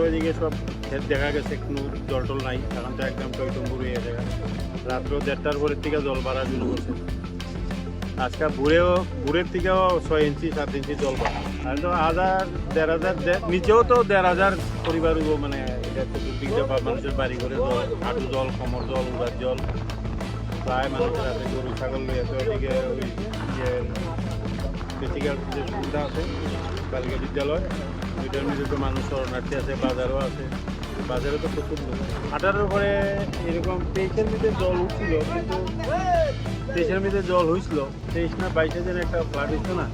তো এদিকে সব ক্ষেত দেখা গেছে কোনো জল টল নাই, এখন তো একদম টইটম্বুর হয়ে গেছে। রাত্র 1:30টার পরের থেকে জল বাড়া শুরু করছে। আজকে ভোরের থেকেও 6 ইঞ্চি 7 ইঞ্চি জল বাড়া, আর তো 1000-1500 নিচেও তো 1500 পরিবার হইব। মানে এটা চতুর্দিকটা বা মানুষের বাড়ি ঘরে জল, হাঁটু জল, কোমর জল, উড়ার জল, প্রায় মানুষের হাতে গরু ছাগল লইয়া। তো এদিকে ওই যে বেসিক্যাল যে সুবিধা আছে বালিকা বিদ্যালয়, ওইটার মধ্যে তো মানুষ শরণার্থী আছে, বাজারও আছে। বাজারে তো প্রচুর লোক। 18-এর পরে এরকম 23-এর মধ্যে জল উঠছিল, কিন্তু 23-এর মধ্যে জল হয়েছিল, 23 না 22-এ যেন একটা ফ্লাড হইতো না,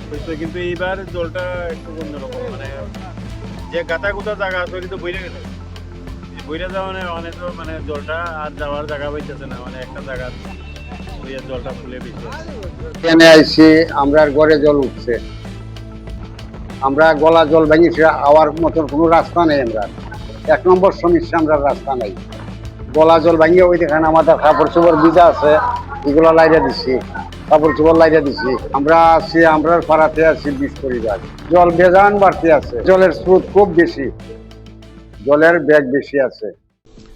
হইতো। কিন্তু এইবার জলটা একটু অন্যরকম, মানে যে গাতা গুতা জায়গা আছে ওইটা তো বইরে গেছে। বইরে যাওয়া মানে অনেক মানে জলটা আর যাওয়ার জায়গা পাইতেছে না, মানে একটা জায়গা জলটা ফুলে বেশি। এখানে আইসি আমরা ঘরে জল উঠছে, আমরা গলা জল ভেঙেছি, আওয়ার মতন কোনো রাস্তা নেই। আমরা 1 নম্বর সমস্যা, আমরা রাস্তা নাই। গলা জল ভাঙিয়ে ওই দেখেন আমাদের কাপড় চোপড় ভিজা আছে, এগুলো লাইরা দিছি, কাপড় চোপড় লাইরা দিছি। আমরা আছি, আমরা পাড়াতে আছি 20 পরিবার। জল বেজান বাড়তে আছে, জলের স্রোত খুব বেশি, জলের বেগ বেশি আছে।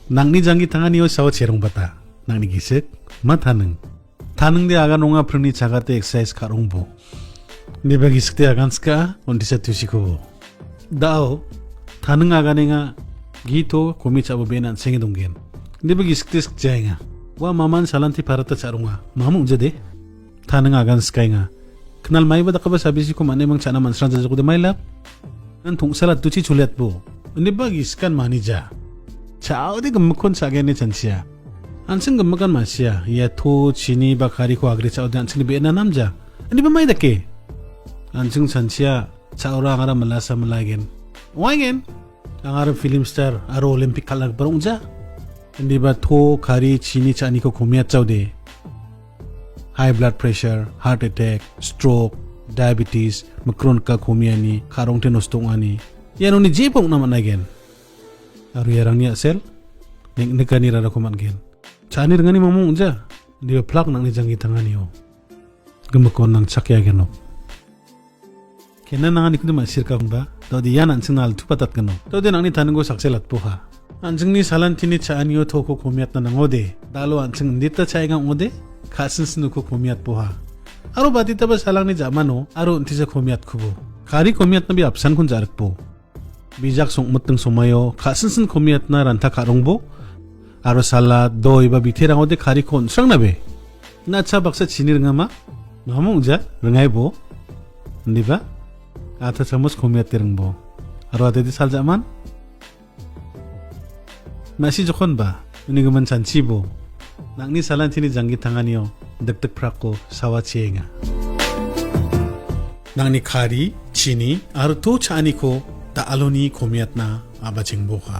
Nangni jangi tangani o sawo cherong bata nangni gisek ma thanung de aga nonga prni chagate exercise karong bo ni ba giskte agan ska ondi sa tusiko dao thanung aga nenga gito komi chabo benan sengi donggen ni ba giskte skjainga wa maman salanti parata charunga mamu jade thanung agan skainga knal mai ba dakaba sabisi ko mane mang chana mansran jajo de mailap nan thungsala tuchi chulet bo ni ba giskan manija Chao di gemukon sagay ni chansiya. Ansing gemukan masya. Ya to chini bakari ko agri chao di ansing libi na namja. Hindi ba may dake? Ansing chansiya. Chao ra angara malasa malagen. Wagen. Angara film star. Aro Olympic kalag barong ja. Hindi ba to kari chini chani ko kumiyat chao di. High blood pressure, heart attack, stroke, diabetes, makron ka kumiyani, karong tinostong ani. Yan ni jipong naman again. Aru yarang niya sel ning nekani rara kuman gen chani ngani mamu unja dia plak nang ni jangi tangani o gemakon nang chakya geno kenan nang ni kudu masir ka ba to di yan ansing nal tupatat geno to di nang ni tango sakselat po ha ansing ni salan tini chani o thoko komiat na ngode dalo ansing ndita chaiga ngode khasin sinu ko komiat po ha aru badita ba salang ni jamano aru untisa komiat kubo kari komiat na bi apsan kun jarak po bijak songmuteng somayo khasinsin komiat na ranta karongbo aro salad doi ba bithirang ode khari kon sang nabe nacha baksa chinir ngama mamung ja rengai bo ndiba atha chamos komiat terengbo aro ate di sal jaman nasi jokhon ba uni gaman chanchi bo nangni salan chini jangi tanganio dektek prako sawa chienga nangni khari chini aro to chani ko ta aloni komiat na aba jingbo ka